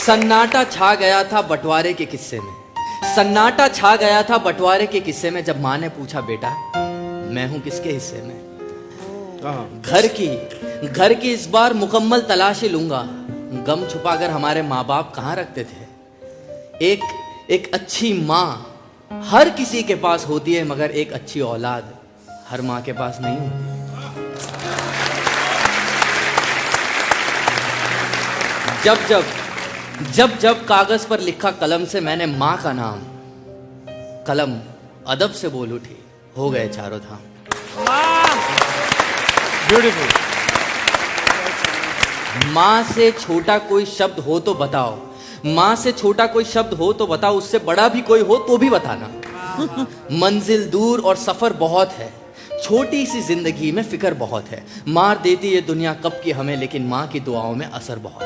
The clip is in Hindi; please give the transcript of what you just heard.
सन्नाटा छा गया था बंटवारे के किस्से में। सन्नाटा छा गया था बंटवारे के किस्से में जब माँ ने पूछा, बेटा मैं हूं किसके हिस्से में। घर की इस बार मुकम्मल तलाशी लूंगा। गम छुपाकर हमारे माँ बाप कहाँ रखते थे। एक अच्छी माँ हर किसी के पास होती है, मगर एक अच्छी औलाद हर माँ के पास नहीं होती। जब कागज पर लिखा कलम से मैंने माँ का नाम, कलम अदब से बोल उठी, हो गए चारों धाम। ब्यूटीफुल। माँ से छोटा कोई शब्द हो तो बताओ, माँ से छोटा कोई शब्द हो तो बताओ, उससे बड़ा भी कोई हो तो भी बताना। मंजिल दूर और सफर बहुत है, छोटी सी जिंदगी में फिक्र बहुत है। मार देती ये दुनिया कब की हमें, लेकिन माँ की दुआओं में असर बहुत।